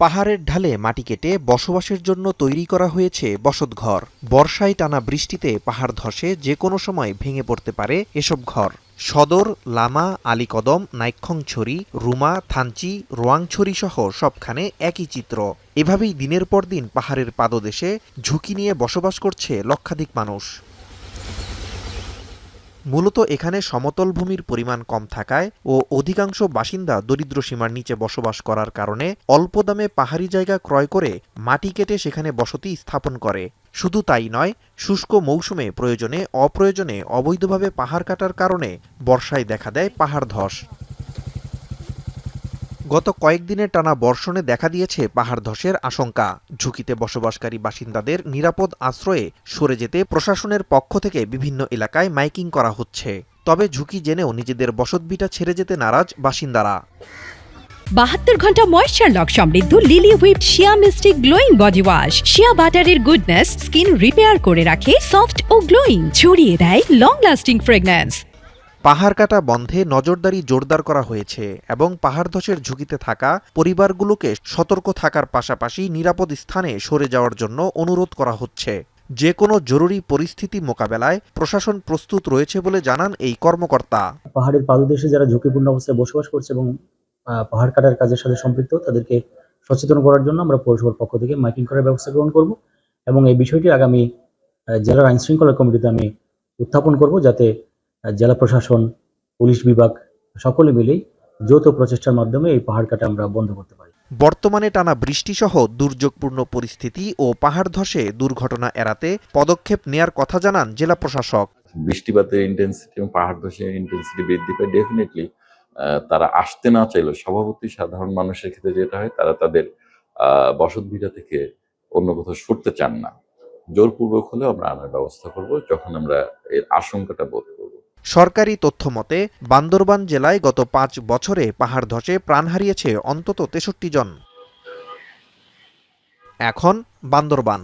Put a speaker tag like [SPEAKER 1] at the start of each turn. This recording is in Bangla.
[SPEAKER 1] পাহাড়ের ঢালে মাটি কেটে বসবাসের জন্য তৈরি করা হয়েছে বসতঘর। বর্ষায় টানা বৃষ্টিতে পাহাড় ধসে যে কোনো সময় ভেঙে পড়তে পারে এসব ঘর। সদর, লামা, আলীকদম, নাইক্ষ্যংছড়ি, রুমা, থানচি, রোয়াংছড়ি সহ সবখানে একই চিত্র। এভাবেই দিনের পর দিন পাহাড়ের পাদদেশে ঝুঁকি নিয়ে বসবাস করছে লক্ষাধিক মানুষ। মূলত এখানে সমতল ভূমির পরিমাণ কম থাকায় ও অধিকাংশ বাসিন্দা দরিদ্র সীমার নিচে বসবাস করার কারণে অল্প দামে পাহাড়ি জায়গা ক্রয় করে মাটি কেটে সেখানে বসতি স্থাপন করে। শুধু তাই নয়, শুষ্ক মৌসুমে প্রয়োজনে অপ্রয়োজনে অবৈধভাবে পাহাড় কাটার কারণে বর্ষায় দেখা দেয় পাহাড় ধস। গত কয়েকদিনের টানা বর্ষণে দেখা দিয়েছে পাহাড় ধসের আশঙ্কা। ঝুঁকিতে বসবাসকারী বাসিন্দাদের নিরাপদ আশ্রয়ে সরে যেতে প্রশাসনের পক্ষ থেকে বিভিন্ন এলাকায় মাইকিং করা হচ্ছে। তবে ঝুঁকি জেনেও নিজেদের বসতভিটা ছেড়ে যেতে নারাজ বাসিন্দারা।
[SPEAKER 2] 72 ঘন্টা ময়েশ্চার লক সমৃদ্ধ লিলি হুইপ শিয়া মিস্টিক গ্লোয়িং বডি ওয়াশ। শিয়া বাটারের গুডনেস স্কিন রিপেয়ার করে রাখে সফট ও গ্লোয়িং, ছড়িয়ে দেয় লং লাস্টিং ফ্রেগন্যান্স।
[SPEAKER 1] পাহাড় কাটা বন্ধে নজরদারি জোরদার করা হয়েছে এবং পাহাড় ধসের ঝুঁকিতে থাকা পরিবারগুলোকে সতর্ক থাকার পাশাপাশি নিরাপদ স্থানে সরে যাওয়ার জন্য অনুরোধ করা হচ্ছে। যে কোনো জরুরি পরিস্থিতি মোকাবেলায় প্রশাসন প্রস্তুত রয়েছে বলে জানান এই কর্মকর্তা।
[SPEAKER 3] পাহাড়ের পাদদেশে যারা ঝুঁকিপূর্ণ অবস্থায় বসবাস করছে এবং পাহাড় কাটার কাজের সাথে সম্পৃক্ত, তাদেরকে সচেতন করার জন্য আমরা পৌরসভার পক্ষ থেকে মাইকিং করার ব্যবস্থা গ্রহণ করব এবং এই বিষয়টি আগামী জেলার আইন শৃঙ্খলা কমিটিতে আমি উত্থাপন করব, যাতে জেলা প্রশাসন, পুলিশ বিভাগ সকলে মিলেই যৌথ প্রচেষ্টার মাধ্যমে এই পাহাড় কাটা আমরা বন্ধ করতে পারি।
[SPEAKER 1] বর্তমানে টানা বৃষ্টিসহ দুর্যোগপূর্ণ পরিস্থিতি ও পাহাড় ধসে দুর্ঘটনা এড়াতে পদক্ষেপ নেয়ার কথা জানান জেলা প্রশাসক।
[SPEAKER 4] বৃষ্টিপাতের ইন্টেন্সিটি এবং পাহাড় ধসের ইন্টেন্সিটি বৃদ্ধি পায়, ডেফিনেটলি তারা আসতে না চাইলেও স্বভাবতই সাধারণ মানুষের ক্ষেত্রে যেটা হয়, তারা তাদের বসতভিটা থেকে অন্য কোথাও সরতে চান না। জোরপূর্বক হলেও আমরা আনার ব্যবস্থা করব যখন আমরা এর আশঙ্কাটা বোধ করব।
[SPEAKER 1] সরকারি তথ্য মতে বান্দরবান জেলায় গত 5 বছরে পাহাড় ধসে প্রাণ হারিয়েছে অন্তত 63 জন। এখন বান্দরবান।